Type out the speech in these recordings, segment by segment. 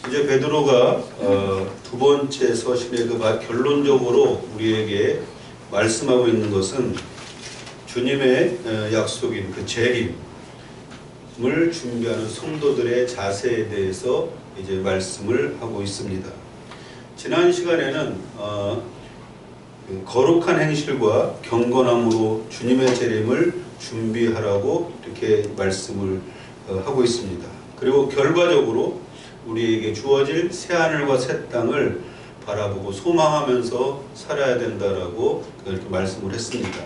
이제 베드로가 두 번째 서신의 그 결론적으로 우리에게 말씀하고 있는 것은 주님의 약속인 그 재림을 준비하는 성도들의 자세에 대해서 이제 말씀을 하고 있습니다. 지난 시간에는 거룩한 행실과 경건함으로 주님의 재림을 준비하라고 이렇게 말씀을 하고 있습니다. 그리고 결과적으로 우리에게 주어질 새하늘과 새 땅을 바라보고 소망하면서 살아야 된다라고 이렇게 말씀을 했습니다.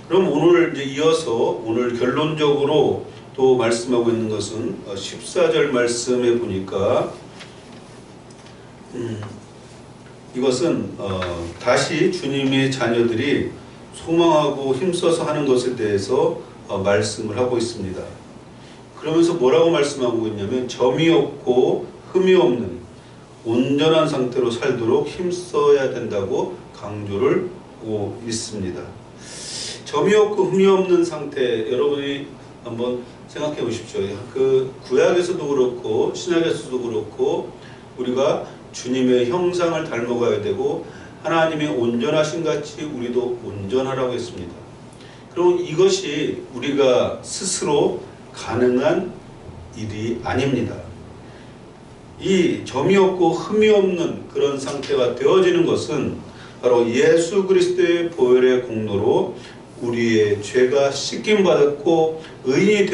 그럼 오늘 이제 이어서 오늘 결론적으로 또 말씀하고 있는 것은 14절 말씀에 보니까 이것은 다시 주님의 자녀들이 소망하고 힘써서 하는 것에 대해서 말씀을 하고 있습니다. 그러면서 뭐라고 말씀하고 있냐면 점이 없고 흠이 없는 온전한 상태로 살도록 힘써야 된다고 강조를 하고 있습니다. 점이 없고 흠이 없는 상태, 여러분이 한번 생각해 보십시오. 그 구약에서도 그렇고 신약에서도 그렇고 우리가 주님의 형상을 닮아가야 되고 하나님의 온전하신 같이 우리도 온전하라고 했습니다. 그럼 이것이 우리가 스스로 가능한 일이 아닙니다. 이 점이 없고 흠이 없는 그런 상태가 되어지는 것은 바로 예수 그리스도의 보혈의 공로로 우리의 죄가 씻김받았고 의인이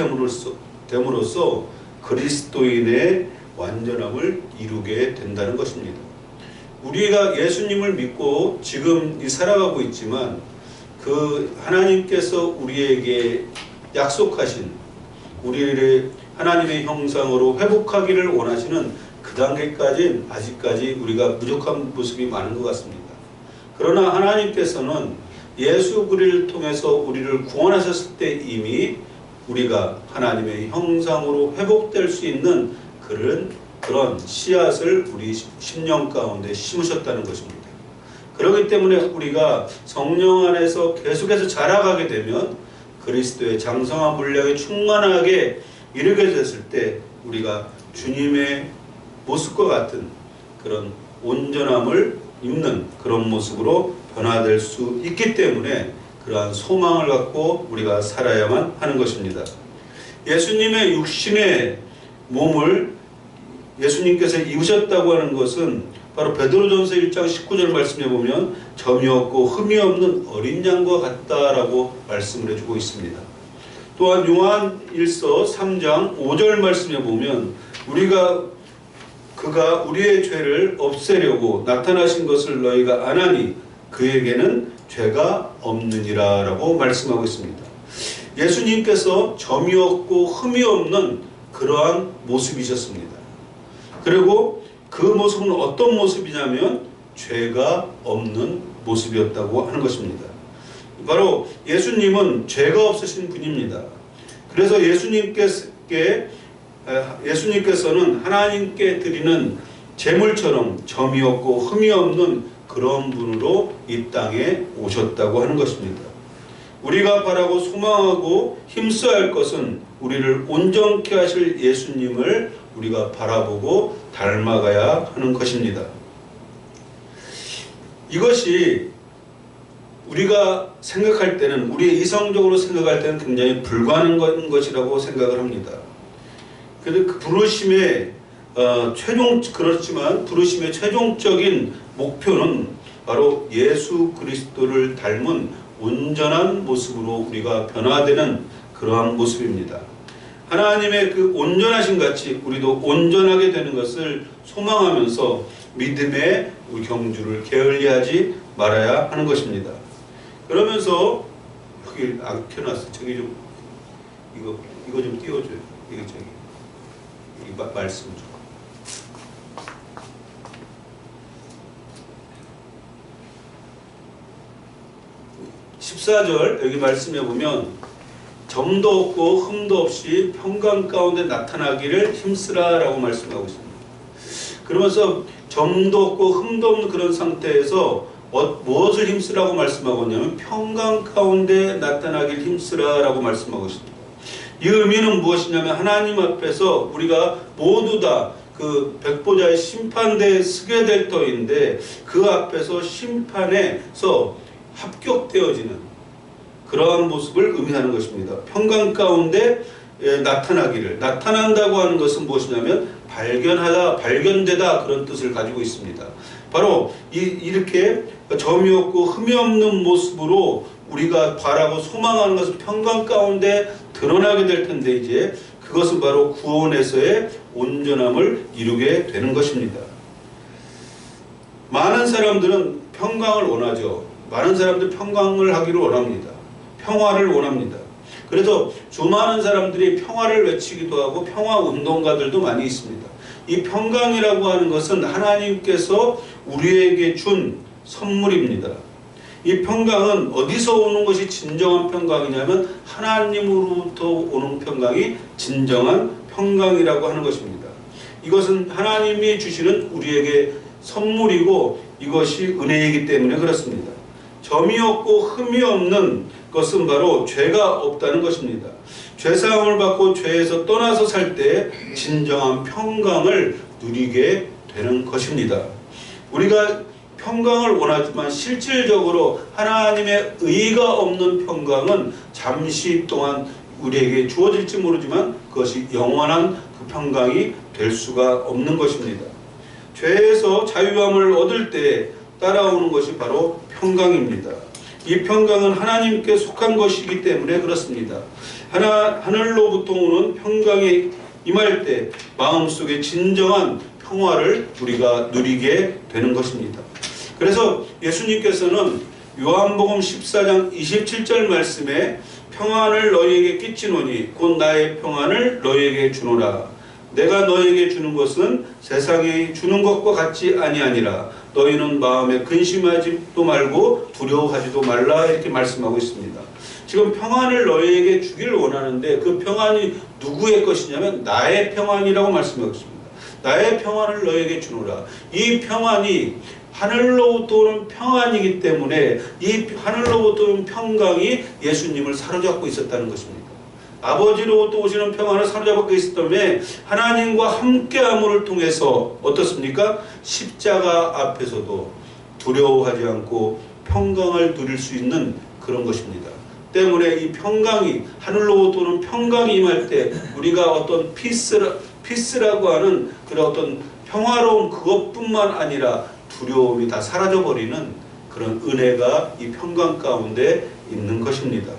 됨으로써 그리스도인의 완전함을 이루게 된다는 것입니다. 우리가 예수님을 믿고 지금 살아가고 있지만 그 하나님께서 우리에게 약속하신 우리를 하나님의 형상으로 회복하기를 원하시는 그 단계까지 아직까지 우리가 부족한 모습이 많은 것 같습니다. 그러나 하나님께서는 예수 그리스도를 통해서 우리를 구원하셨을 때 이미 우리가 하나님의 형상으로 회복될 수 있는 그런 씨앗을 우리 심령 가운데 심으셨다는 것입니다. 그렇기 때문에 우리가 성령 안에서 계속해서 자라가게 되면 그리스도의 장성한 분량이 충만하게 이르게 됐을 때 우리가 주님의 모습과 같은 그런 온전함을 입는 그런 모습으로 변화될 수 있기 때문에 그러한 소망을 갖고 우리가 살아야만 하는 것입니다. 예수님의 육신의 몸을 예수님께서 입으셨다고 하는 것은 바로 베드로전서 1장 19절 말씀에 보면 점이 없고 흠이 없는 어린 양과 같다라고 말씀을 해주고 있습니다. 또한 요한일서 3장 5절 말씀에 보면 그가 우리의 죄를 없애려고 나타나신 것을 너희가 아나니 그에게는 죄가 없느니라 라고 말씀하고 있습니다. 예수님께서 점이 없고 흠이 없는 그러한 모습이셨습니다. 그리고 그 모습은 어떤 모습이냐면 죄가 없는 모습이었다고 하는 것입니다. 바로 예수님은 죄가 없으신 분입니다. 그래서 예수님께서는 하나님께 드리는 제물처럼 점이 없고 흠이 없는 그런 분으로 이 땅에 오셨다고 하는 것입니다. 우리가 바라고 소망하고 힘써야 할 것은 우리를 온전케 하실 예수님을 우리가 바라보고 닮아가야 하는 것입니다. 이것이 우리가 생각할 때는 우리의 이성적으로 생각할 때는 굉장히 불가능한 것이라고 생각을 합니다. 그런데 그 부르심의 그렇지만 부르심의 최종적인 목표는 바로 예수 그리스도를 닮은 온전한 모습으로 우리가 변화되는 그러한 모습입니다. 하나님의 그 온전하신 같이 우리도 온전하게 되는 것을 소망하면서 믿음의 경주를 게을리하지 말아야 하는 것입니다. 그러면서 여기 안 켜놨어. 저기 좀 이거 좀 띄워줘요. 이게 저기 말씀 좀. (14절) 여기 말씀해 보면 점도 없고 흠도 없이 평강 가운데 나타나기를 힘쓰라 라고 말씀하고 있습니다. 그러면서 점도 없고 흠도 없는 그런 상태에서 무엇을 힘쓰라고 말씀하고 있냐면 평강 가운데 나타나길 힘쓰라 라고 말씀하고 있습니다. 이 의미는 무엇이냐면 하나님 앞에서 우리가 모두 다 그 백보자의 심판대에 서게 될 터인데 그 앞에서 심판에서 합격되어지는 그러한 모습을 의미하는 것입니다. 평강 가운데 나타나기를, 나타난다고 하는 것은 무엇이냐면 발견하다, 발견되다, 그런 뜻을 가지고 있습니다. 바로 이렇게 점이 없고 흠이 없는 모습으로 우리가 바라고 소망하는 것은 평강 가운데 드러나게 될 텐데, 이제 그것은 바로 구원에서의 온전함을 이루게 되는 것입니다. 많은 사람들은 평강을 원하죠. 많은 사람들은 평강을 하기를 원합니다. 평화를 원합니다. 그래서 수많은 사람들이 평화를 외치기도 하고 평화 운동가들도 많이 있습니다. 이 평강이라고 하는 것은 하나님께서 우리에게 준 선물입니다. 이 평강은 어디서 오는 것이 진정한 평강이냐면 하나님으로부터 오는 평강이 진정한 평강이라고 하는 것입니다. 이것은 하나님이 주시는 우리에게 선물이고 이것이 은혜이기 때문에 그렇습니다. 점이 없고 흠이 없는 것은 바로 죄가 없다는 것입니다. 죄사함을 받고 죄에서 떠나서 살 때 진정한 평강을 누리게 되는 것입니다. 우리가 평강을 원하지만 실질적으로 하나님의 의가 없는 평강은 잠시 동안 우리에게 주어질지 모르지만 그것이 영원한 그 평강이 될 수가 없는 것입니다. 죄에서 자유함을 얻을 때 따라오는 것이 바로 평강입니다. 이 평강은 하나님께 속한 것이기 때문에 그렇습니다. 하늘로부터 오는 평강이 임할 때 마음속에 진정한 평화를 우리가 누리게 되는 것입니다. 그래서 예수님께서는 요한복음 14장 27절 말씀에 평안을 너희에게 끼치노니 곧 나의 평안을 너희에게 주노라. 내가 너희에게 주는 것은 세상에 주는 것과 같지 아니하니라. 너희는 마음에 근심하지도 말고 두려워하지도 말라, 이렇게 말씀하고 있습니다. 지금 평안을 너희에게 주기를 원하는데 그 평안이 누구의 것이냐면 나의 평안이라고 말씀하고 있습니다. 나의 평안을 너희에게 주노라. 이 평안이 하늘로부터 오는 평안이기 때문에 이 하늘로부터 오는 평강이 예수님을 사로잡고 있었다는 것입니다. 아버지로부터 오시는 평안을 사로잡고 있었다면 하나님과 함께함을 통해서 어떻습니까? 십자가 앞에서도 두려워하지 않고 평강을 누릴 수 있는 그런 것입니다. 때문에 이 평강이, 하늘로부터 오는 평강이 임할 때 우리가 어떤 피스라고 하는 그런 어떤 평화로운 그것뿐만 아니라 두려움이 다 사라져버리는 그런 은혜가 이 평강 가운데 있는 것입니다.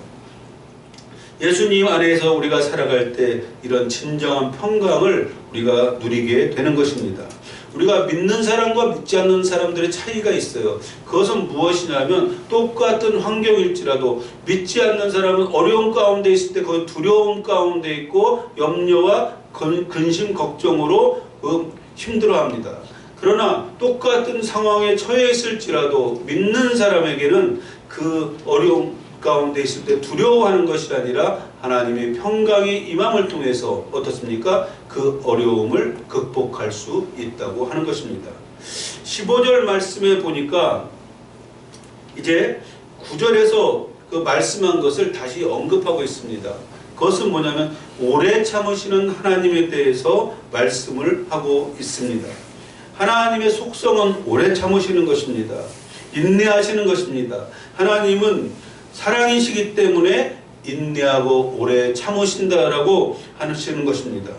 예수님 안에서 우리가 살아갈 때 이런 진정한 평강을 우리가 누리게 되는 것입니다. 우리가 믿는 사람과 믿지 않는 사람들의 차이가 있어요. 그것은 무엇이냐면 똑같은 환경일지라도 믿지 않는 사람은 어려움 가운데 있을 때 거의 두려움 가운데 있고 염려와 근심, 걱정으로 힘들어합니다. 그러나 똑같은 상황에 처해 있을지라도 믿는 사람에게는 그 어려움 가운데 있을 때 두려워하는 것이 아니라 하나님의 평강이 임함을 통해서 어떻습니까? 그 어려움을 극복할 수 있다고 하는 것입니다. 15절 말씀에 보니까 이제 9절에서 그 말씀한 것을 다시 언급하고 있습니다. 그것은 뭐냐면 오래 참으시는 하나님에 대해서 말씀을 하고 있습니다. 하나님의 속성은 오래 참으시는 것입니다. 인내하시는 것입니다. 하나님은 사랑이시기 때문에 인내하고 오래 참으신다라고 하시는 것입니다.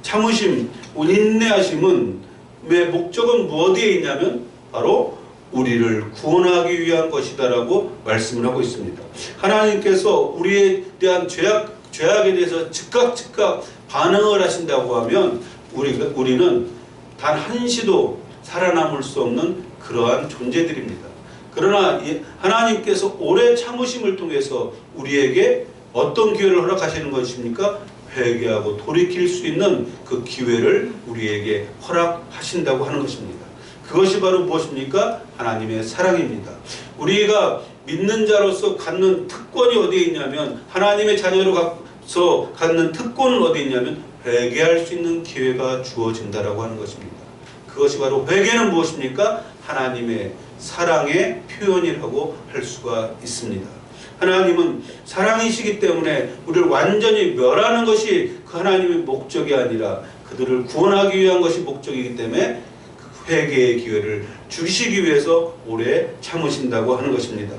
참으심, 인내하심은 왜 목적은 무엇에 있냐면 바로 우리를 구원하기 위한 것이다라고 말씀을 하고 있습니다. 하나님께서 우리에 대한 죄악에 대해서 즉각 반응을 하신다고 하면 우리는 단 한시도 살아남을 수 없는 그러한 존재들입니다. 그러나 하나님께서 오래 참으심을 통해서 우리에게 어떤 기회를 허락하시는 것입니까? 회개하고 돌이킬 수 있는 그 기회를 우리에게 허락하신다고 하는 것입니다. 그것이 바로 무엇입니까? 하나님의 사랑입니다. 우리가 믿는 자로서 갖는 특권이 어디에 있냐면, 하나님의 자녀로서 갖는 특권은 어디에 있냐면 회개할 수 있는 기회가 주어진다라고 하는 것입니다. 그것이 바로, 회개는 무엇입니까? 하나님의 사랑의 표현이라고 할 수가 있습니다. 하나님은 사랑이시기 때문에 우리를 완전히 멸하는 것이 그 하나님의 목적이 아니라 그들을 구원하기 위한 것이 목적이기 때문에 회개의 기회를 주시기 위해서 오래 참으신다고 하는 것입니다.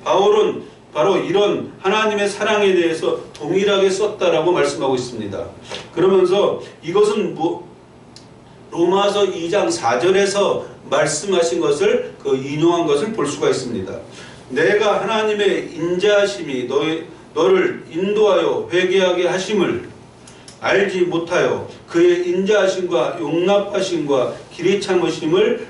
바울은 바로 이런 하나님의 사랑에 대해서 동일하게 썼다라고 말씀하고 있습니다. 그러면서 이것은 로마서 2장 4절에서 말씀하신 것을 인용한 것을 볼 수가 있습니다. 내가 하나님의 인자하심이 너를 인도하여 회개하게 하심을 알지 못하여 그의 인자하심과 용납하심과 길이 참으심을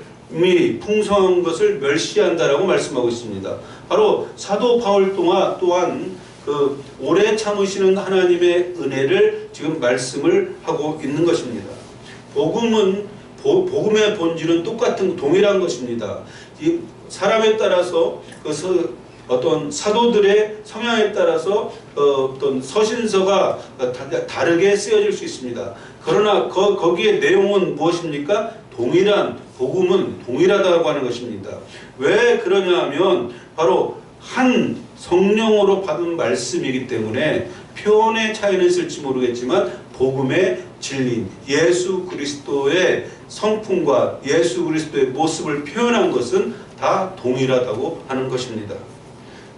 풍성한 것을 멸시한다라고 말씀하고 있습니다. 바로 사도 바울 또한 그 오래 참으시는 하나님의 은혜를 지금 말씀을 하고 있는 것입니다. 복음의 본질은 동일한 것입니다. 이 사람에 따라서 어떤 사도들의 성향에 따라서 어떤 서신서가 다르게 쓰여질 수 있습니다. 그러나 거기에 내용은 무엇입니까? 복음은 동일하다고 하는 것입니다. 왜 그러냐 하면 바로 한 성령으로 받은 말씀이기 때문에 표현의 차이는 있을지 모르겠지만 복음의 진리, 예수 그리스도의 성품과 예수 그리스도의 모습을 표현한 것은 다 동일하다고 하는 것입니다.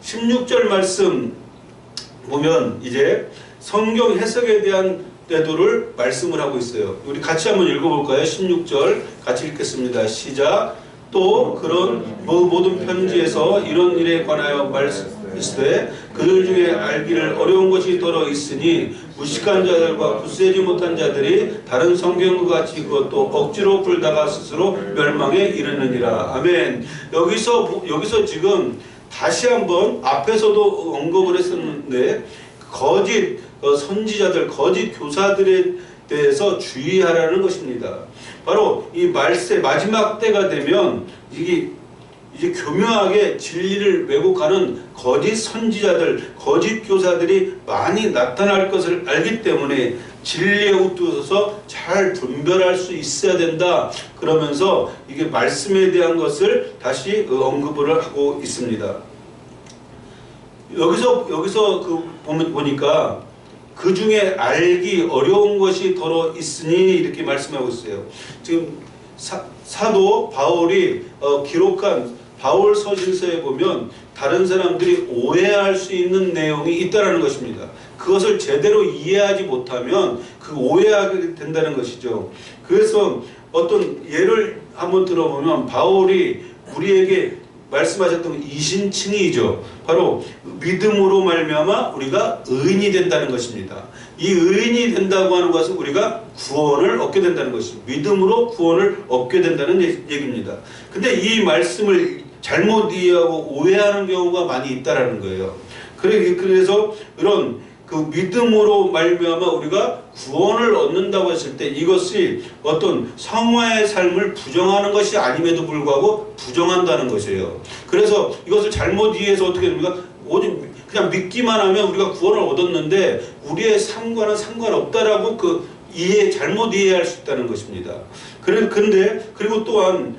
16절 말씀 보면 이제 성경 해석에 대한 태도를 말씀을 하고 있어요. 우리 같이 한번 읽어볼까요? 16절 같이 읽겠습니다. 시작. 또 그런 모든 편지에서 이런 일에 관하여 말씀하시되 그들 중에 알기를 어려운 것이 더러 있으니 무식한 자들과 굳세지 못한 자들이 다른 성경과 같이 그것도 억지로 풀다가 스스로 멸망에 이르느니라. 아멘. 여기서 지금 다시 한번 앞에서도 언급을 했었는데 거짓 선지자들, 거짓 교사들에 대해서 주의하라는 것입니다. 바로 이 말세 마지막 때가 되면 이제 교묘하게 진리를 왜곡하는 거짓 선지자들, 거짓 교사들이 많이 나타날 것을 알기 때문에 진리에 웃두어서 잘 분별할 수 있어야 된다. 그러면서 이게 말씀에 대한 것을 다시 언급을 하고 있습니다. 여기서 보니까 그 중에 알기 어려운 것이 더러 있으니 이렇게 말씀하고 있어요. 지금 사도 바울이 기록한 바울 서신서에 보면 다른 사람들이 오해할 수 있는 내용이 있다는 것입니다. 그것을 제대로 이해하지 못하면 그 오해하게 된다는 것이죠. 그래서 어떤 예를 한번 들어보면 바울이 우리에게 말씀하셨던 이신칭의죠. 바로 믿음으로 말미암아 우리가 의인이 된다는 것입니다. 이 의인이 된다고 하는 것은 우리가 구원을 얻게 된다는 것입니다. 믿음으로 구원을 얻게 된다는 얘기입니다. 근데 이 말씀을 잘못 이해하고 오해하는 경우가 많이 있다라는 거예요. 그래서 이런 그 믿음으로 말미암아 우리가 구원을 얻는다고 했을 때 이것이 어떤 성화의 삶을 부정하는 것이 아님에도 불구하고 부정한다는 것이에요. 그래서 이것을 잘못 이해해서 어떻게 됩니까? 오직 그냥 믿기만 하면 우리가 구원을 얻었는데 우리의 삶과는 상관없다라고 잘못 이해할 수 있다는 것입니다. 그리고 또한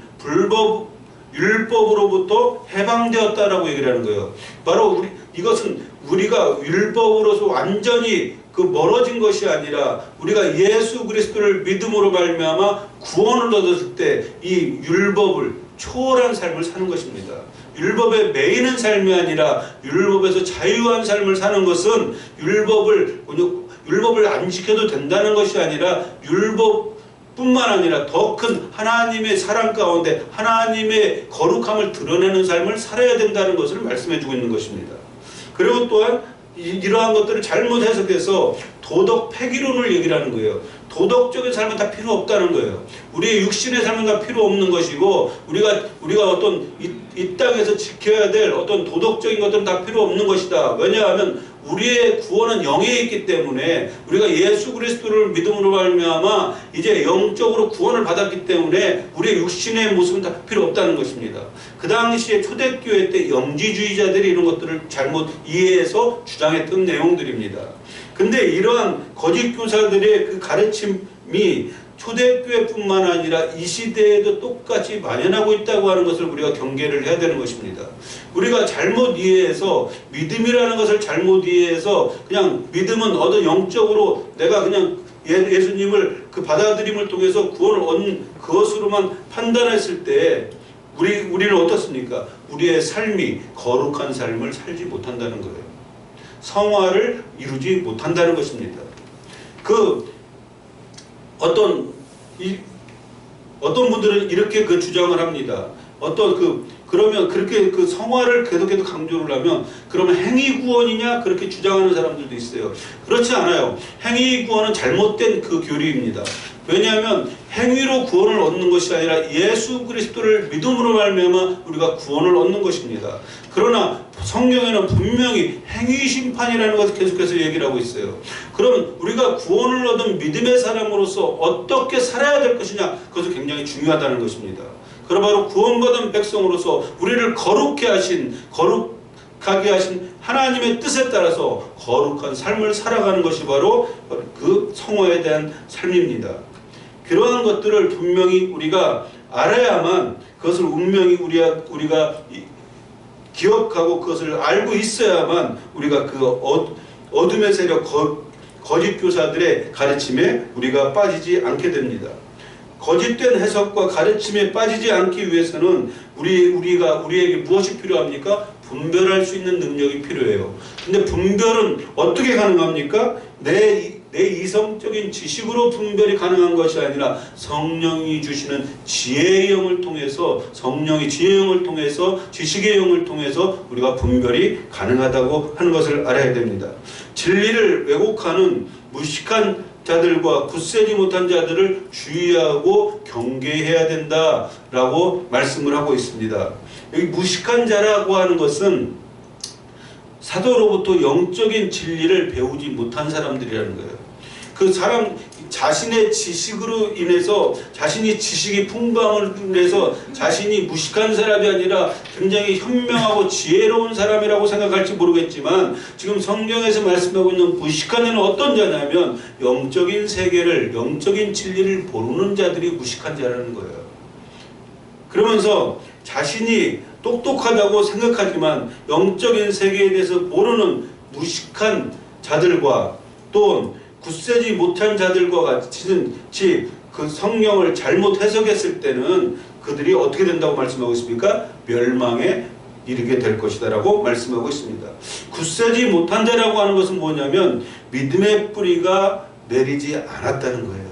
율법으로부터 해방되었다라고 얘기를 하는 거예요. 바로 이것은 우리가 율법으로서 완전히 멀어진 것이 아니라 우리가 예수 그리스도를 믿음으로 말미암아 구원을 얻었을 때 이 율법을 초월한 삶을 사는 것입니다. 율법에 매이는 삶이 아니라 율법에서 자유한 삶을 사는 것은 율법을 안 지켜도 된다는 것이 아니라 율법뿐만 아니라 더 큰 하나님의 사랑 가운데 하나님의 거룩함을 드러내는 삶을 살아야 된다는 것을 말씀해주고 있는 것입니다. 그리고 또한 이러한 것들을 잘못 해석해서 도덕 폐기론을 얘기를 하는 거예요. 도덕적인 삶은 다 필요 없다는 거예요. 우리의 육신의 삶은 다 필요 없는 것이고 우리가 어떤 이 땅에서 지켜야 될 어떤 도덕적인 것들은 다 필요 없는 것이다. 왜냐하면 우리의 구원은 영에 있기 때문에 우리가 예수 그리스도를 믿음으로 말미암아 이제 영적으로 구원을 받았기 때문에 우리의 육신의 모습은 다 필요 없다는 것입니다. 그 당시에 초대교회 때 영지주의자들이 이런 것들을 잘못 이해해서 주장했던 내용들입니다. 근데 이러한 거짓 교사들의 그 가르침이 초대교회뿐만 아니라 이 시대에도 똑같이 만연하고 있다고 하는 것을 우리가 경계를 해야 되는 것입니다. 우리가 잘못 이해해서 믿음이라는 것을 잘못 이해해서 그냥 믿음은 영적으로 내가 그냥 예수님을 그 받아들임을 통해서 구원을 얻는 그것으로만 판단했을 때 우리는 어떻습니까? 우리의 삶이 거룩한 삶을 살지 못한다는 거예요. 성화를 이루지 못한다는 것입니다. 어떤 분들은 이렇게 주장을 합니다. 그러면 그렇게 성화를 계속해서 강조를 하면 그러면 행위 구원이냐 그렇게 주장하는 사람들도 있어요. 그렇지 않아요. 행위 구원은 잘못된 교리입니다. 왜냐하면 행위로 구원을 얻는 것이 아니라 예수 그리스도를 믿음으로 말미암아 우리가 구원을 얻는 것입니다. 그러나 성경에는 분명히 행위 심판이라는 것을 계속해서 얘기를 하고 있어요. 그럼 우리가 구원을 얻은 믿음의 사람으로서 어떻게 살아야 될 것이냐, 그것이 굉장히 중요하다는 것입니다. 그럼 바로 구원받은 백성으로서 우리를 거룩하게 하신 하나님의 뜻에 따라서 거룩한 삶을 살아가는 것이 바로 그 성화에 대한 삶입니다. 그러한 것들을 분명히 우리가 알아야만, 그것을 분명히 우리가 기억하고 그것을 알고 있어야만 우리가 어둠의 세력 거짓 교사들의 가르침에 우리가 빠지지 않게 됩니다. 거짓된 해석과 가르침에 빠지지 않기 위해서는 우리에게 무엇이 필요합니까? 분별할 수 있는 능력이 필요해요. 근데 분별은 어떻게 가능합니까? 내 이성적인 지식으로 분별이 가능한 것이 아니라 성령이 주시는 지혜의 영을 통해서, 성령의 지혜의 영을 통해서, 지식의 영을 통해서 우리가 분별이 가능하다고 하는 것을 알아야 됩니다. 진리를 왜곡하는 무식한 자들과 굳세지 못한 자들을 주의하고 경계해야 된다라고 말씀을 하고 있습니다. 여기 무식한 자라고 하는 것은 사도로부터 영적인 진리를 배우지 못한 사람들이라는 거예요. 그 사람 자신의 지식으로 인해서, 자신이 지식이 풍부함을 인해서 자신이 무식한 사람이 아니라 굉장히 현명하고 지혜로운 사람이라고 생각할지 모르겠지만, 지금 성경에서 말씀하고 있는 무식한 자는 어떤 자냐면 영적인 세계를, 영적인 진리를 모르는 자들이 무식한 자라는 거예요. 그러면서 자신이 똑똑하다고 생각하지만 영적인 세계에 대해서 모르는 무식한 자들과 또 굳세지 못한 자들과 같이 그 성경을 잘못 해석했을 때는 그들이 어떻게 된다고 말씀하고 있습니까? 멸망에 이르게 될 것이다 라고 말씀하고 있습니다. 굳세지 못한 자라고 하는 것은 뭐냐면 믿음의 뿌리가 내리지 않았다는 거예요.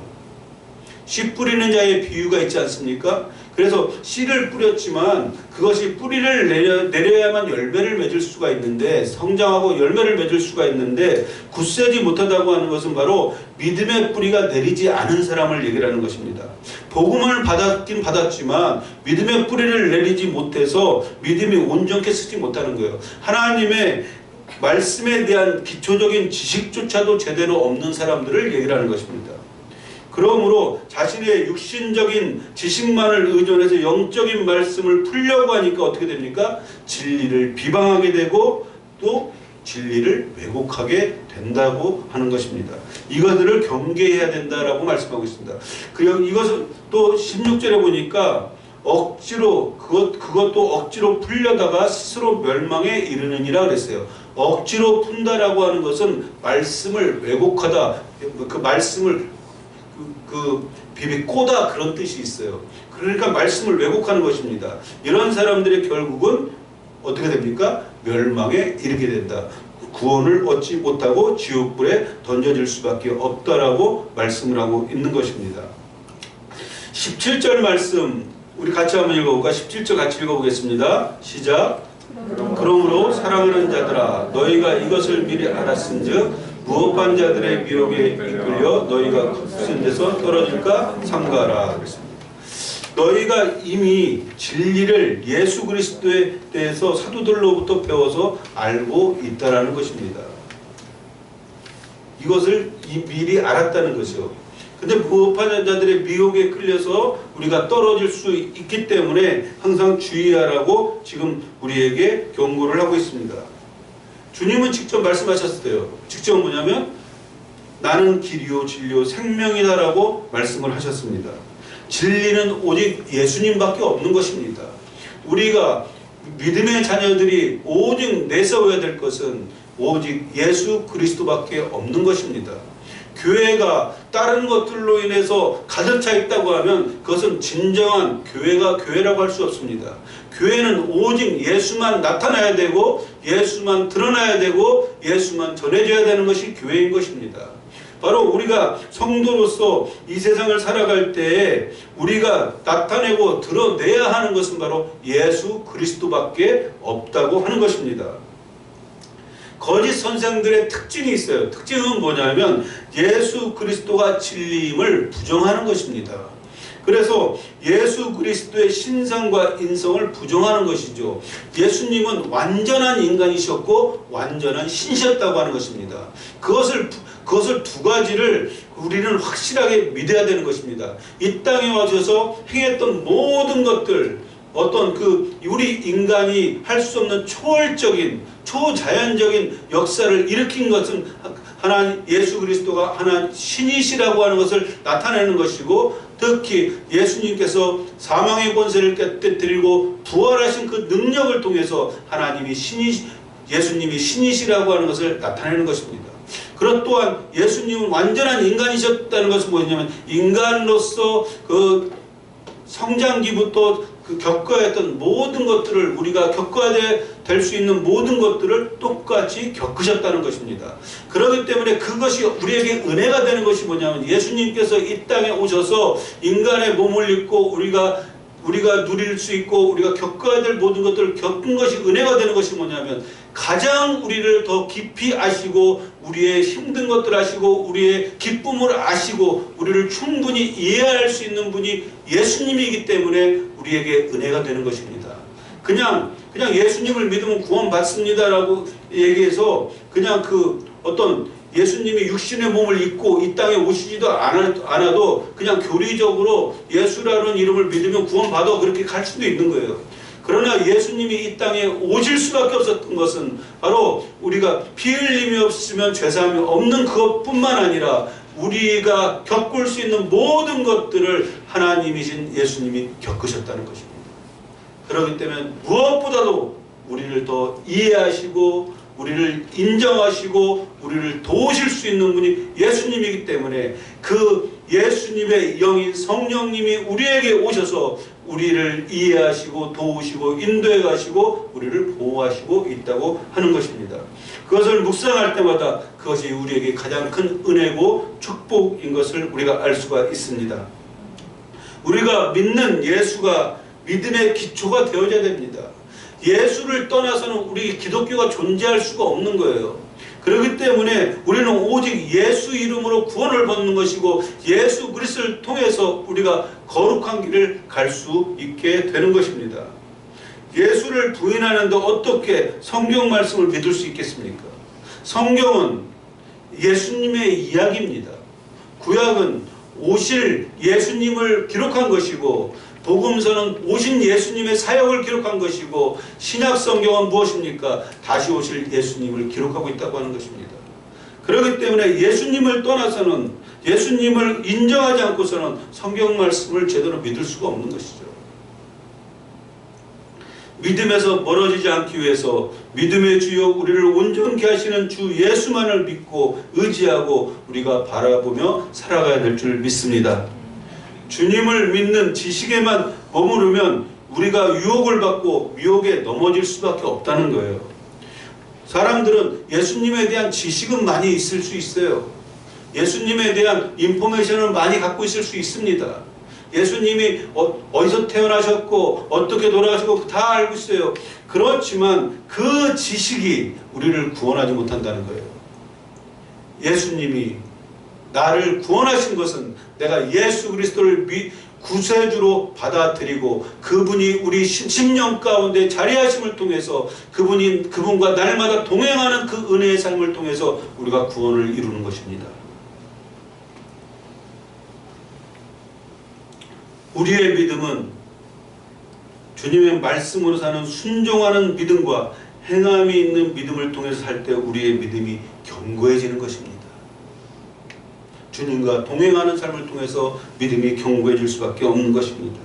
씨 뿌리는 자의 비유가 있지 않습니까? 그래서 씨를 뿌렸지만 그것이 뿌리를 내려야만 열매를 맺을 수가 있는데, 성장하고 열매를 맺을 수가 있는데, 굳세지 못하다고 하는 것은 바로 믿음의 뿌리가 내리지 않은 사람을 얘기를 하는 것입니다. 복음을 받았긴 받았지만 믿음의 뿌리를 내리지 못해서 믿음이 온전케 쓰지 못하는 거예요. 하나님의 말씀에 대한 기초적인 지식조차도 제대로 없는 사람들을 얘기를 하는 것입니다. 그러므로 자신의 육신적인 지식만을 의존해서 영적인 말씀을 풀려고 하니까 어떻게 됩니까? 진리를 비방하게 되고 또 진리를 왜곡하게 된다고 하는 것입니다. 이것들을 경계해야 된다라고 말씀하고 있습니다. 그리고 이것을 또 16절에 보니까 억지로 그것도 억지로 풀려다가 스스로 멸망에 이르느니라 그랬어요. 억지로 푼다라고 하는 것은 말씀을 왜곡하다, 그 말씀을 비비꼬다, 그런 뜻이 있어요. 그러니까 말씀을 왜곡하는 것입니다. 이런 사람들의 결국은 어떻게 됩니까? 멸망에 이르게 된다. 구원을 얻지 못하고 지옥불에 던져질 수밖에 없다라고 말씀을 하고 있는 것입니다. 17절 말씀 우리 같이 한번 읽어볼까? 17절 같이 읽어보겠습니다. 시작. 그러므로 사랑하는 자들아, 너희가 이것을 미리 알았은즉 무업한 자들의 미혹에 이끌려 너희가 굳은 데서 떨어질까 삼가라 그랬습니다. 너희가 이미 진리를 예수 그리스도에 대해서 사도들로부터 배워서 알고 있다라는 것입니다. 이것을 미리 알았다는 것이요. 근데 무업한 자들의 미혹에 끌려서 우리가 떨어질 수 있기 때문에 항상 주의하라고 지금 우리에게 경고를 하고 있습니다. 주님은 직접 말씀하셨어요. 직접 뭐냐면 나는 길이요 진리요 생명이다라고 말씀을 하셨습니다. 진리는 오직 예수님밖에 없는 것입니다. 우리가 믿음의 자녀들이 오직 내세워야 될 것은 오직 예수 그리스도밖에 없는 것입니다. 교회가 다른 것들로 인해서 가득 차 있다고 하면 그것은 진정한 교회가 교회라고 할 수 없습니다. 교회는 오직 예수만 나타나야 되고 예수만 드러나야 되고 예수만 전해져야 되는 것이 교회인 것입니다. 바로 우리가 성도로서 이 세상을 살아갈 때에 우리가 나타내고 드러내야 하는 것은 바로 예수 그리스도밖에 없다고 하는 것입니다. 거짓 선생들의 특징이 있어요. 특징은 뭐냐면 예수 그리스도가 진리임을 부정하는 것입니다. 그래서 예수 그리스도의 신성과 인성을 부정하는 것이죠. 예수님은 완전한 인간이셨고 완전한 신이셨다고 하는 것입니다. 그것을 두 가지를 우리는 확실하게 믿어야 되는 것입니다. 이 땅에 와셔서 행했던 모든 것들, 어떤 우리 인간이 할 수 없는 초월적인 초자연적인 역사를 일으킨 것은 하나님 예수 그리스도가 하나님 신이시라고 하는 것을 나타내는 것이고, 특히 예수님께서 사망의 권세를 깨뜨리고 부활하신 그 능력을 통해서 예수님이 신이시라고 하는 것을 나타내는 것입니다. 그렇 또한 예수님은 완전한 인간이셨다는 것은 뭐냐면 인간으로서 그 성장기부터 겪어야 했던 모든 것들을 우리가 겪어야 될 수 있는 모든 것들을 똑같이 겪으셨다는 것입니다. 그렇기 때문에 그것이 우리에게 은혜가 되는 것이 뭐냐면 예수님께서 이 땅에 오셔서 인간의 몸을 입고 우리가 누릴 수 있고 우리가 겪어야 될 모든 것들을 겪은 것이 은혜가 되는 것이 뭐냐면 가장 우리를 더 깊이 아시고 우리의 힘든 것들 아시고 우리의 기쁨을 아시고 우리를 충분히 이해할 수 있는 분이 예수님이기 때문에 우리에게 은혜가 되는 것입니다. 그냥 예수님을 믿으면 구원받습니다라고 얘기해서 그냥 어떤 예수님이 육신의 몸을 입고 이 땅에 오시지도 않아도 그냥 교리적으로 예수라는 이름을 믿으면 구원받아 그렇게 갈 수도 있는 거예요. 그러나 예수님이 이 땅에 오실 수밖에 없었던 것은 바로 우리가 피 흘림이 없으면 죄사함이 없는 그것뿐만 아니라 우리가 겪을 수 있는 모든 것들을 하나님이신 예수님이 겪으셨다는 것입니다. 그렇기 때문에 무엇보다도 우리를 더 이해하시고 우리를 인정하시고 우리를 도우실 수 있는 분이 예수님이기 때문에 그 예수님의 영인 성령님이 우리에게 오셔서 우리를 이해하시고 도우시고 인도해 가시고 우리를 보호하시고 있다고 하는 것입니다. 그것을 묵상할 때마다 그것이 우리에게 가장 큰 은혜고 축복인 것을 우리가 알 수가 있습니다. 우리가 믿는 예수가 믿음의 기초가 되어야 됩니다. 예수를 떠나서는 우리 기독교가 존재할 수가 없는 거예요. 그렇기 때문에 우리는 오직 예수 이름으로 구원을 받는 것이고 예수 그리스도를 통해서 우리가 거룩한 길을 갈 수 있게 되는 것입니다. 예수를 부인하는데 어떻게 성경 말씀을 믿을 수 있겠습니까? 성경은 예수님의 이야기입니다. 구약은 오실 예수님을 기록한 것이고 복음서는 오신 예수님의 사역을 기록한 것이고 신약 성경은 무엇입니까? 다시 오실 예수님을 기록하고 있다고 하는 것입니다. 그렇기 때문에 예수님을 떠나서는 예수님을 인정하지 않고서는 성경 말씀을 제대로 믿을 수가 없는 것이죠. 믿음에서 멀어지지 않기 위해서 믿음의 주여 우리를 온전케 하시는 주 예수만을 믿고 의지하고 우리가 바라보며 살아가야 될 줄 믿습니다. 주님을 믿는 지식에만 머무르면 우리가 유혹을 받고 유혹에 넘어질 수밖에 없다는 거예요. 사람들은 예수님에 대한 지식은 많이 있을 수 있어요. 예수님에 대한 인포메이션을 많이 갖고 있을 수 있습니다. 예수님이 어디서 태어나셨고 어떻게 돌아가시고 다 알고 있어요. 그렇지만 그 지식이 우리를 구원하지 못한다는 거예요. 예수님이 나를 구원하신 것은 내가 예수 그리스도를 구세주로 받아들이고 그분이 우리 심령 가운데 자리하심을 통해서 그분과 날마다 동행하는 그 은혜의 삶을 통해서 우리가 구원을 이루는 것입니다. 우리의 믿음은 주님의 말씀으로 사는 순종하는 믿음과 행함이 있는 믿음을 통해서 살 때 우리의 믿음이 견고해지는 것입니다. 주님과 동행하는 삶을 통해서 믿음이 견고해질 수밖에 없는 것입니다.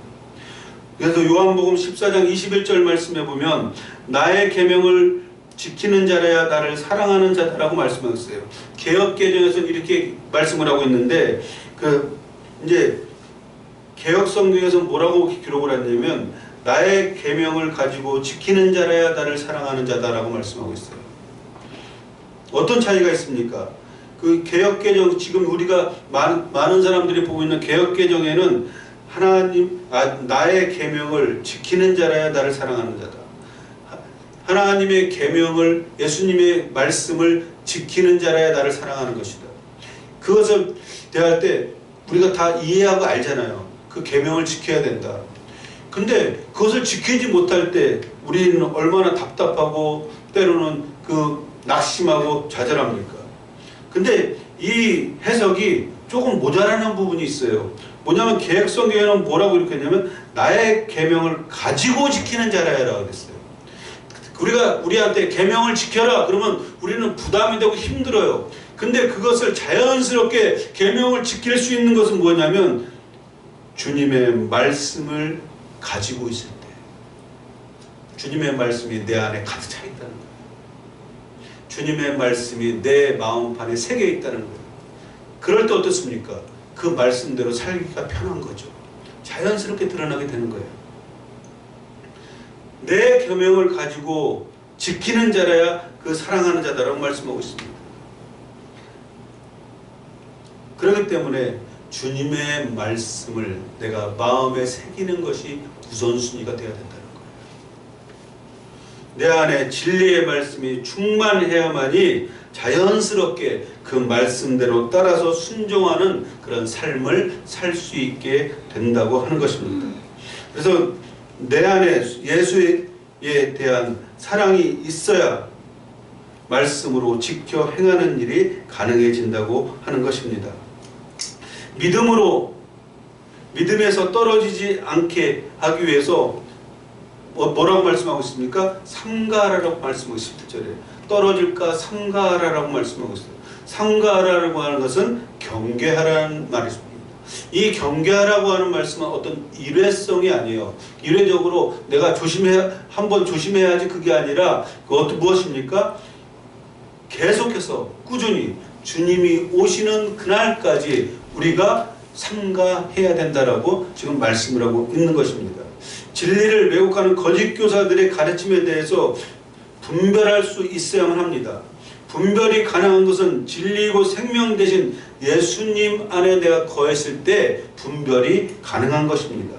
그래서 요한복음 14장 21절 말씀에 보면 나의 계명을 지키는 자라야 나를 사랑하는 자다라고 말씀하셨어요. 개역개정에서는 이렇게 말씀을 하고 있는데 이제 개역성경에서 뭐라고 기록을 했냐면 나의 계명을 가지고 지키는 자라야 나를 사랑하는 자다라고 말씀하고 있어요. 어떤 차이가 있습니까? 그 개역개정, 지금 우리가 많은 사람들이 보고 있는 개역개정에는 나의 계명을 지키는 자라야 나를 사랑하는 자다. 하나님의 계명을, 예수님의 말씀을 지키는 자라야 나를 사랑하는 것이다. 그것을 대할 때 우리가 다 이해하고 알잖아요. 그 계명을 지켜야 된다. 근데 그것을 지키지 못할 때 우리는 얼마나 답답하고 때로는 낙심하고 좌절합니까? 근데 이 해석이 조금 모자라는 부분이 있어요. 뭐냐면 개역성경에는 뭐라고 이렇게 했냐면 나의 계명을 가지고 지키는 자라야라고 그랬어요. 우리한테 계명을 지켜라 그러면 우리는 부담이 되고 힘들어요. 근데 그것을 자연스럽게 계명을 지킬 수 있는 것은 뭐냐면 주님의 말씀을 가지고 있을 때, 주님의 말씀이 내 안에 가득 차 있다는 거예요. 주님의 말씀이 내 마음판에 새겨 있다는 거예요. 그럴 때 어떻습니까? 그 말씀대로 살기가 편한 거죠. 자연스럽게 드러나게 되는 거예요. 내 계명을 가지고 지키는 자라야 그 사랑하는 자다라고 말씀하고 있습니다. 그렇기 때문에 주님의 말씀을 내가 마음에 새기는 것이 우선순위가 되어야 된다는 거예요. 내 안에 진리의 말씀이 충만해야만이 자연스럽게 그 말씀대로 따라서 순종하는 그런 삶을 살 수 있게 된다고 하는 것입니다. 그래서 내 안에 예수에 대한 사랑이 있어야 말씀으로 지켜 행하는 일이 가능해진다고 하는 것입니다. 믿음에서 떨어지지 않게 하기 위해서 뭐라고 말씀하고 있습니까? 삼가하라라고 말씀하고 있습니다. 10절에 떨어질까 삼가하라라고 말씀하고 있어요. 삼가하라라고 하는 것은 경계하라는 말입니다. 이 경계하라고 하는 말씀은 어떤 일회성이 아니에요. 일회적으로 내가 한번 조심해야지 그게 아니라 그것도 무엇입니까? 계속해서 꾸준히 주님이 오시는 그날까지 우리가 삼가해야 된다라고 지금 말씀을 하고 있는 것입니다. 진리를 왜곡하는 거짓 교사들의 가르침에 대해서 분별할 수 있어야만 합니다. 분별이 가능한 것은 진리이고 생명 되신 예수님 안에 내가 거했을 때 분별이 가능한 것입니다.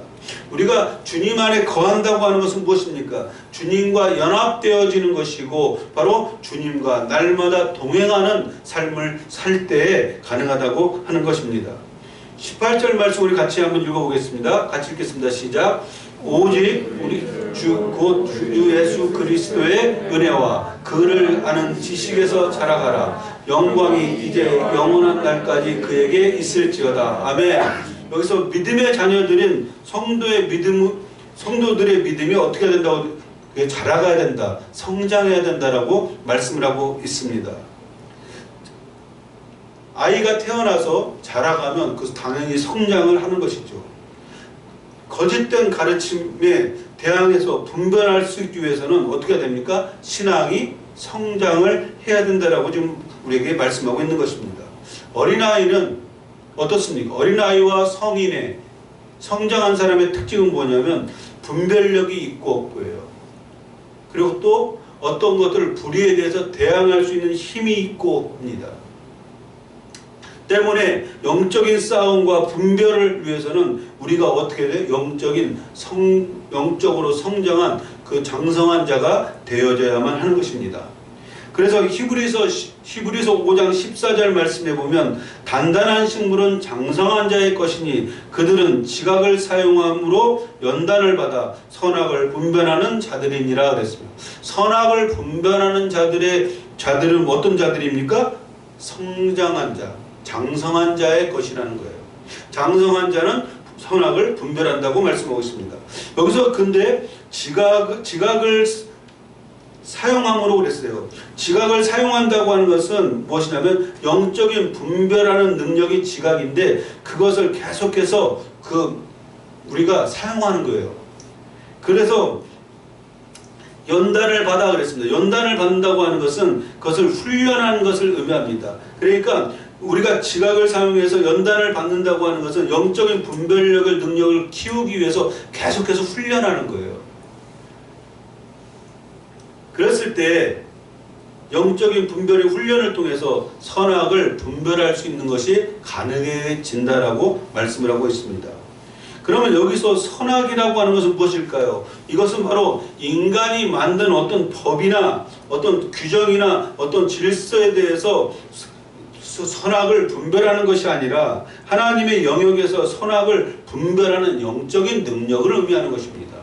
우리가 주님 안에 거한다고 하는 것은 무엇입니까? 주님과 연합되어지는 것이고 바로 주님과 날마다 동행하는 삶을 살 때에 가능하다고 하는 것입니다. 18절 말씀 우리 같이 한번 읽어보겠습니다. 같이 읽겠습니다. 시작. 오직 우리 곧 주 예수 그리스도의 은혜와 그를 아는 지식에서 자라가라. 영광이 이제 영원한 날까지 그에게 있을지어다. 아멘. 여기서 믿음의 자녀들인 성도들의 믿음이 어떻게 된다고 자라가야 된다, 성장해야 된다라고 말씀을 하고 있습니다. 아이가 태어나서 자라가면 그 당연히 성장을 하는 것이죠. 거짓된 가르침에 대항해서 분별할 수 있기 위해서는 어떻게 해야 됩니까? 신앙이 성장을 해야 된다라고 지금 우리에게 말씀하고 있는 것입니다. 어린아이는 어떻습니까? 어린아이와 성인의 성장한 사람의 특징은 뭐냐면 분별력이 있고 없고예요. 그리고 또 어떤 것들 불의에 대해서 대항할 수 있는 힘이 있고 합니다. 때문에 영적인 싸움과 분별을 위해서는 우리가 어떻게 돼? 영적으로 성장한 그 장성한 자가 되어져야만 하는 것입니다. 그래서 히브리서 5장 14절 말씀에 보면 단단한 식물은 장성한 자의 것이니 그들은 지각을 사용함으로 연단을 받아 선악을 분별하는 자들이니라 그랬습니다. 선악을 분별하는 자들은 어떤 자들입니까? 성장한 자, 장성한 자의 것이라는 거예요. 장성한 자는 선악을 분별한다고 말씀하고 있습니다. 여기서 근데 지각을 사용함으로 그랬어요. 지각을 사용한다고 하는 것은 무엇이냐면 영적인 분별하는 능력이 지각인데 그것을 계속해서 우리가 사용하는 거예요. 그래서 연단을 받아 그랬습니다. 연단을 받는다고 하는 것은 그것을 훈련하는 것을 의미합니다. 그러니까 우리가 지각을 사용해서 연단을 받는다고 하는 것은 영적인 분별력을 능력을 키우기 위해서 계속해서 훈련하는 거예요. 그랬을 때 영적인 분별의 훈련을 통해서 선악을 분별할 수 있는 것이 가능해진다라고 말씀을 하고 있습니다. 그러면 여기서 선악이라고 하는 것은 무엇일까요? 이것은 바로 인간이 만든 어떤 법이나 어떤 규정이나 어떤 질서에 대해서 선악을 분별하는 것이 아니라 하나님의 영역에서 선악을 분별하는 영적인 능력을 의미하는 것입니다.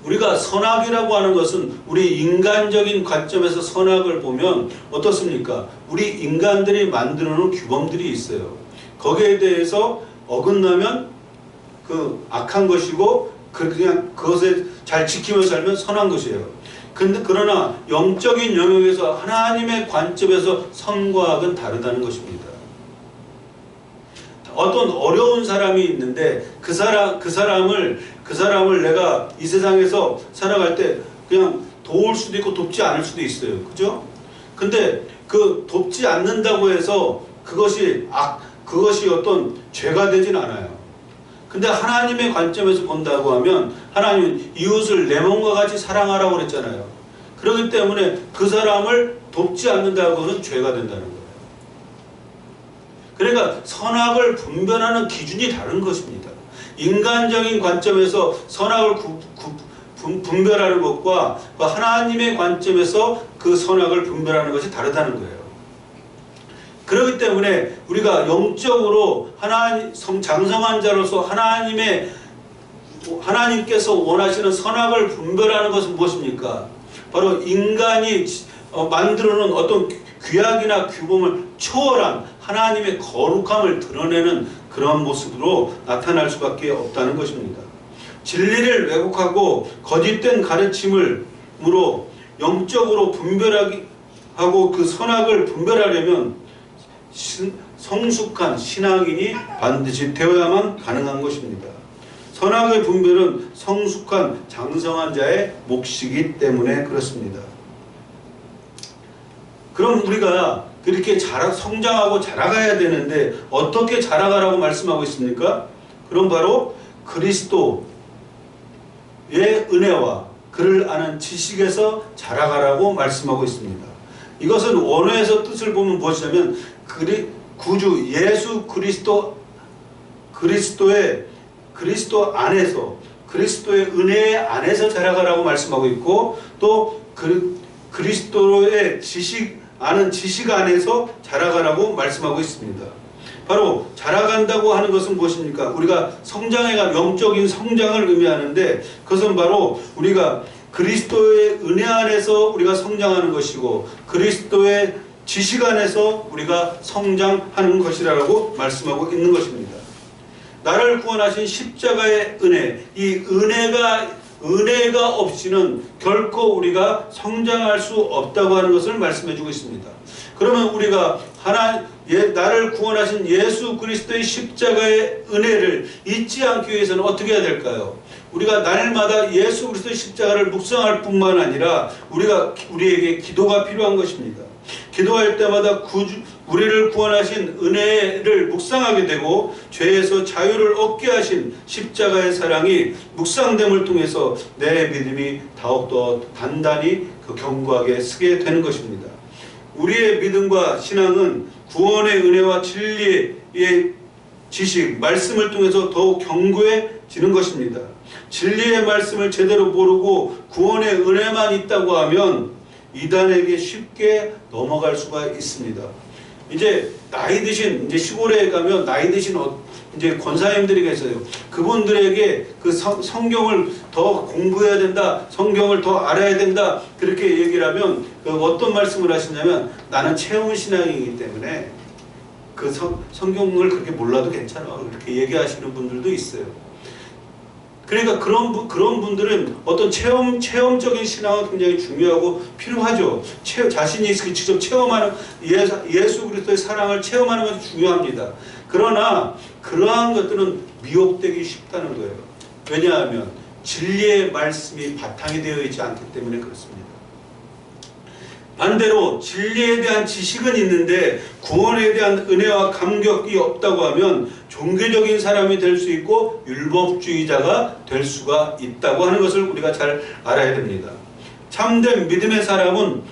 우리가 선악이라고 하는 것은 우리 인간적인 관점에서 선악을 보면 어떻습니까? 우리 인간들이 만들어 놓은 규범들이 있어요. 거기에 대해서 어긋나면 그 악한 것이고 그냥 그것에 잘 지키며 살면 선한 것이에요. 그러나 영적인 영역에서 하나님의 관점에서 선과 악은 다르다는 것입니다. 어떤 어려운 사람이 있는데 그 사람을 내가 이 세상에서 살아갈 때 그냥 도울 수도 있고 돕지 않을 수도 있어요. 그죠? 근데 그 돕지 않는다고 해서 그것이 어떤 죄가 되진 않아요. 근데 하나님의 관점에서 본다고 하면 하나님은 이웃을 내 몸과 같이 사랑하라고 그랬잖아요. 그렇기 때문에 그 사람을 돕지 않는다고 하면 죄가 된다는 거예요. 그러니까 선악을 분별하는 기준이 다른 것입니다. 인간적인 관점에서 선악을 분별하는 것과 하나님의 관점에서 그 선악을 분별하는 것이 다르다는 거예요. 그렇기 때문에 우리가 영적으로 장성한 자로서 하나님께서 원하시는 선악을 분별하는 것은 무엇입니까? 바로 인간이 만들어놓은 어떤 규약이나 규범을 초월한 하나님의 거룩함을 드러내는 그런 모습으로 나타날 수밖에 없다는 것입니다. 진리를 왜곡하고 거짓된 가르침으로 영적으로 분별하고 그 선악을 분별하려면 성숙한 신앙인이 반드시 되어야만 가능한 것입니다. 선악의 분별은 성숙한 장성한 자의 몫이기 때문에 그렇습니다. 그럼 우리가 그렇게 성장하고 자라가야 되는데 어떻게 자라가라고 말씀하고 있습니까? 그럼 바로 그리스도의 은혜와 그를 아는 지식에서 자라가라고 말씀하고 있습니다. 이것은 원어에서 뜻을 보면 무엇이냐면 구주 예수 그리스도 안에서 그리스도의 은혜 안에서 자라가라고 말씀하고 있고 또 그리스도의 아는 지식 안에서 자라가라고 말씀하고 있습니다. 바로 자라간다고 하는 것은 무엇입니까? 우리가 영적인 성장을 의미하는데 그것은 바로 우리가 그리스도의 은혜 안에서 우리가 성장하는 것이고 그리스도의 지식 안에서 우리가 성장하는 것이라고 말씀하고 있는 것입니다. 나를 구원하신 십자가의 은혜, 이 은혜가 없이는 결코 우리가 성장할 수 없다고 하는 것을 말씀해주고 있습니다. 그러면 우리가 나를 구원하신 예수 그리스도의 십자가의 은혜를 잊지 않기 위해서는 어떻게 해야 될까요? 우리가 날마다 예수 그리스도의 십자가를 묵상할 뿐만 아니라 우리에게 기도가 필요한 것입니다. 기도할 때마다 우리를 구원하신 은혜를 묵상하게 되고 죄에서 자유를 얻게 하신 십자가의 사랑이 묵상됨을 통해서 내 믿음이 더욱더 단단히 견고하게 서게 되는 것입니다. 우리의 믿음과 신앙은 구원의 은혜와 진리의 지식, 말씀을 통해서 더욱 견고해지는 것입니다. 진리의 말씀을 제대로 모르고 구원의 은혜만 있다고 하면 이단에게 쉽게 넘어갈 수가 있습니다. 이제 나이 드신 시골에 가면 나이 드신 이제 권사님들이 계세요. 그분들에게 그 성경을 더 공부해야 된다, 성경을 더 알아야 된다 그렇게 얘기를 하면 어떤 말씀을 하시냐면 나는 체험 신앙이기 때문에 그 성경을 그렇게 몰라도 괜찮아 그렇게 얘기하시는 분들도 있어요. 그러니까 그런 분들은 어떤 체험적인 신앙은 굉장히 중요하고 필요하죠. 자신이 직접 체험하는 예수 그리스도의 사랑을 체험하는 것이 중요합니다. 그러나 그러한 것들은 미혹되기 쉽다는 거예요. 왜냐하면 진리의 말씀이 바탕이 되어 있지 않기 때문에 그렇습니다. 반대로 진리에 대한 지식은 있는데 구원에 대한 은혜와 감격이 없다고 하면 종교적인 사람이 될 수 있고 율법주의자가 될 수가 있다고 하는 것을 우리가 잘 알아야 됩니다. 참된 믿음의 사람은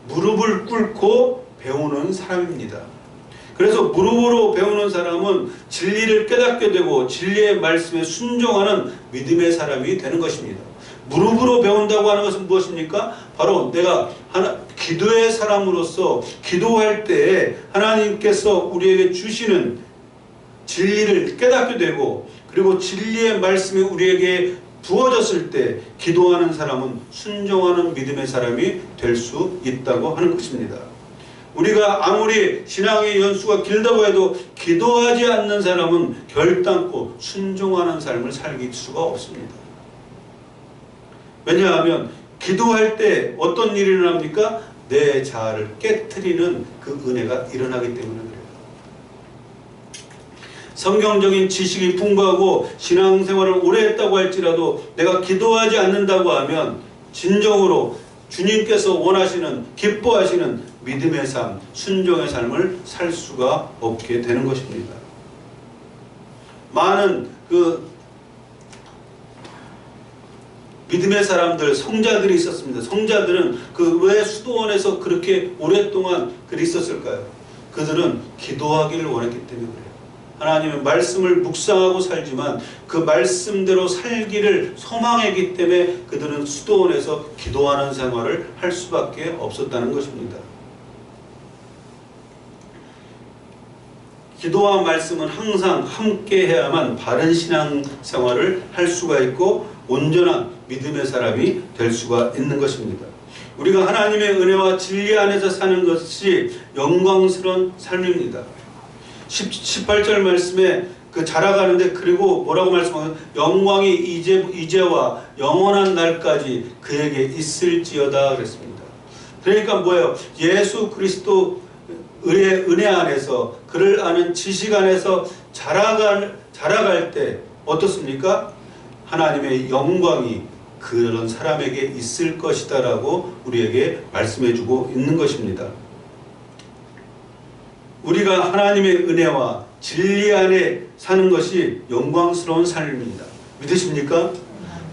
무릎을 꿇고 배우는 사람입니다. 그래서 무릎으로 배우는 사람은 진리를 깨닫게 되고 진리의 말씀에 순종하는 믿음의 사람이 되는 것입니다. 무릎으로 배운다고 하는 것은 무엇입니까? 바로 내가 기도의 사람으로서 기도할 때에 하나님께서 우리에게 주시는 진리를 깨닫게 되고 그리고 진리의 말씀이 우리에게 부어졌을 때 기도하는 사람은 순종하는 믿음의 사람이 될 수 있다고 하는 것입니다. 우리가 아무리 신앙의 연수가 길다고 해도 기도하지 않는 사람은 결단코 순종하는 삶을 살기 수가 없습니다. 왜냐하면 기도할 때 어떤 일이 일어납니까? 내 자아를 깨트리는 그 은혜가 일어나기 때문에 그래요. 성경적인 지식이 풍부하고 신앙생활을 오래 했다고 할지라도 내가 기도하지 않는다고 하면 진정으로 주님께서 원하시는 기뻐하시는 믿음의 삶, 순종의 삶을 살 수가 없게 되는 것입니다. 많은 믿음의 사람들, 성자들이 있었습니다. 성자들은 왜 수도원에서 그렇게 오랫동안 있었을까요? 그들은 기도하기를 원했기 때문에 그래요. 하나님의 말씀을 묵상하고 살지만 그 말씀대로 살기를 소망했기 때문에 그들은 수도원에서 기도하는 생활을 할 수밖에 없었다는 것입니다. 기도와 말씀은 항상 함께 해야만 바른 신앙생활을 할 수가 있고 온전한 믿음의 사람이 될 수가 있는 것입니다. 우리가 하나님의 은혜와 진리 안에서 사는 것이 영광스러운 삶입니다. 18절 말씀에 자라가는데 그리고 뭐라고 말씀하면 영광이 이제와 영원한 날까지 그에게 있을지어다 그랬습니다. 그러니까 뭐예요? 예수 그리스도 은혜 안에서 그를 아는 지식 안에서 자라갈 때 어떻습니까? 하나님의 영광이 그런 사람에게 있을 것이다 라고 우리에게 말씀해주고 있는 것입니다. 우리가 하나님의 은혜와 진리 안에 사는 것이 영광스러운 삶입니다. 믿으십니까?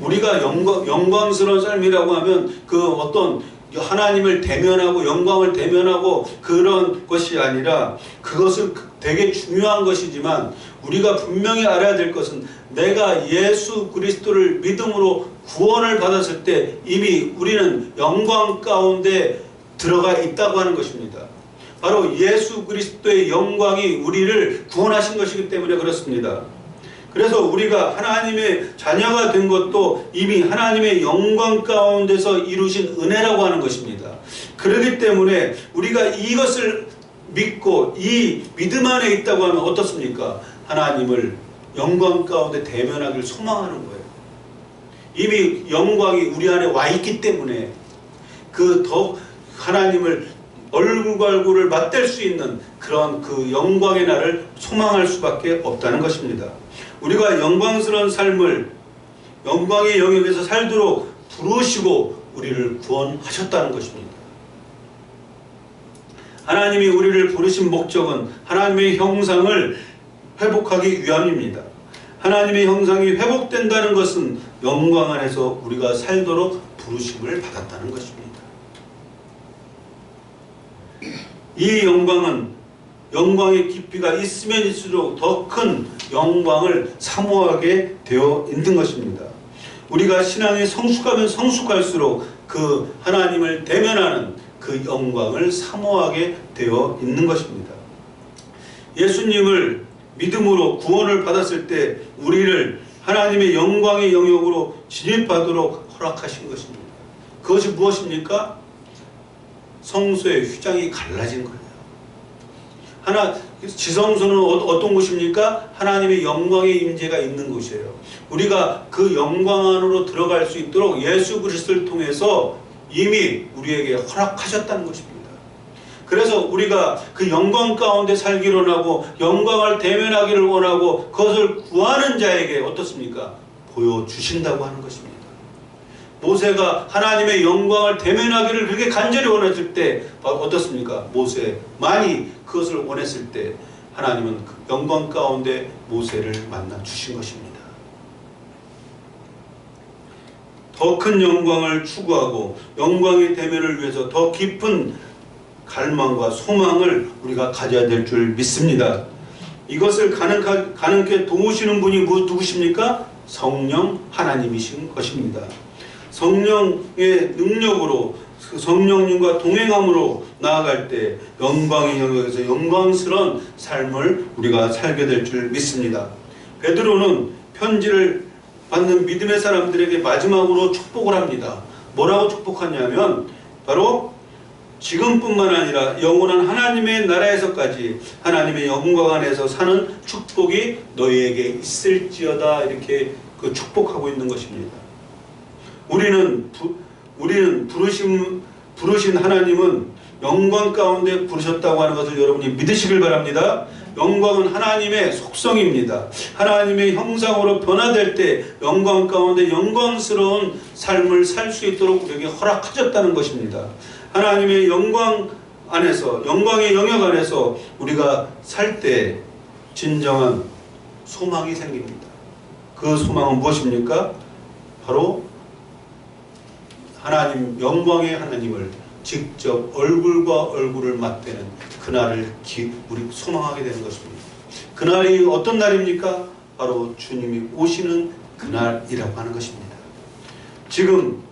우리가 영광스러운 삶이라고 하면 어떤 하나님을 대면하고 영광을 대면하고 그런 것이 아니라 그것은 되게 중요한 것이지만 우리가 분명히 알아야 될 것은 내가 예수 그리스도를 믿음으로 구원을 받았을 때 이미 우리는 영광 가운데 들어가 있다고 하는 것입니다. 바로 예수 그리스도의 영광이 우리를 구원하신 것이기 때문에 그렇습니다. 그래서 우리가 하나님의 자녀가 된 것도 이미 하나님의 영광 가운데서 이루신 은혜라고 하는 것입니다. 그렇기 때문에 우리가 이것을 믿고 이 믿음 안에 있다고 하면 어떻습니까? 하나님을 영광 가운데 대면하기를 소망하는 거예요. 이미 영광이 우리 안에 와 있기 때문에 더 하나님을 얼굴과 얼굴을 맞댈 수 있는 그런 영광의 날을 소망할 수밖에 없다는 것입니다. 우리가 영광스러운 삶을 영광의 영역에서 살도록 부르시고 우리를 구원하셨다는 것입니다. 하나님이 우리를 부르신 목적은 하나님의 형상을 회복하기 위함입니다. 하나님의 형상이 회복된다는 것은 영광 안에서 우리가 살도록 부르심을 받았다는 것입니다. 이 영광의 깊이가 있으면 있을수록 더 큰 영광을 사모하게 되어 있는 것입니다. 우리가 신앙이 성숙하면 성숙할수록 그 하나님을 대면하는 그 영광을 사모하게 되어 있는 것입니다. 예수님을 믿음으로 구원을 받았을 때 우리를 하나님의 영광의 영역으로 진입하도록 허락하신 것입니다. 그것이 무엇입니까? 성소의 휘장이 갈라진 거예요. 지성소는 어떤 곳입니까? 하나님의 영광의 임재가 있는 곳이에요. 우리가 그 영광 안으로 들어갈 수 있도록 예수 그리스도를 통해서 이미 우리에게 허락하셨다는 것입니다. 그래서 우리가 그 영광 가운데 살기를 원하고 영광을 대면하기를 원하고 그것을 구하는 자에게 어떻습니까? 보여주신다고 하는 것입니다. 모세가 하나님의 영광을 대면하기를 그렇게 간절히 원했을 때 어떻습니까? 모세만이 그것을 원했을 때 하나님은 그 영광 가운데 모세를 만나 주신 것입니다. 더 큰 영광을 추구하고 영광의 대면을 위해서 더 깊은 갈망과 소망을 우리가 가져야 될 줄 믿습니다. 이것을 가능케 도우시는 분이 누구십니까? 성령 하나님이신 것입니다. 성령의 능력으로 성령님과 동행함으로 나아갈 때 영광의 영역에서 영광스러운 삶을 우리가 살게 될 줄 믿습니다. 베드로는 편지를 받는 믿음의 사람들에게 마지막으로 축복을 합니다. 뭐라고 축복하냐면 바로 지금뿐만 아니라 영원한 하나님의 나라에서까지 하나님의 영광 안에서 사는 축복이 너희에게 있을지어다 이렇게 그 축복하고 있는 것입니다. 우리는 부르신 하나님은 영광 가운데 부르셨다고 하는 것을 여러분이 믿으시길 바랍니다. 영광은 하나님의 속성입니다. 하나님의 형상으로 변화될 때 영광 가운데 영광스러운 삶을 살 수 있도록 우리에게 허락하셨다는 것입니다. 하나님의 영광 안에서 영광의 영역 안에서 우리가 살 때 진정한 소망이 생깁니다. 그 소망은 무엇입니까? 바로 하나님 영광의 하나님을 직접 얼굴과 얼굴을 맞대는 그날을 우리 소망하게 되는 것입니다. 그날이 어떤 날입니까? 바로 주님이 오시는 그날이라고 하는 것입니다. 지금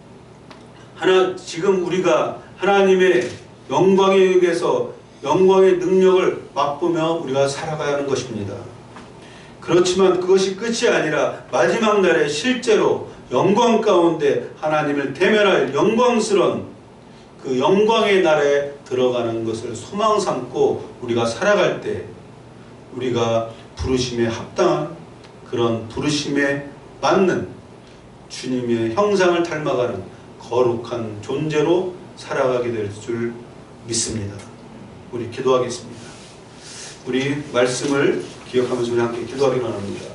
우리가 하나님의 영광의 영역에서 영광의 능력을 맛보며 우리가 살아가야 하는 것입니다. 그렇지만 그것이 끝이 아니라 마지막 날에 실제로 영광 가운데 하나님을 대면할 영광스러운 그 영광의 날에 들어가는 것을 소망 삼고 우리가 살아갈 때 우리가 부르심에 합당한 그런 부르심에 맞는 주님의 형상을 닮아가는 거룩한 존재로 살아가게 될 줄 믿습니다. 우리 기도하겠습니다. 우리 말씀을 기억하면서 우리 함께 기도하기로 합니다.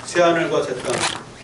새하늘과 새 땅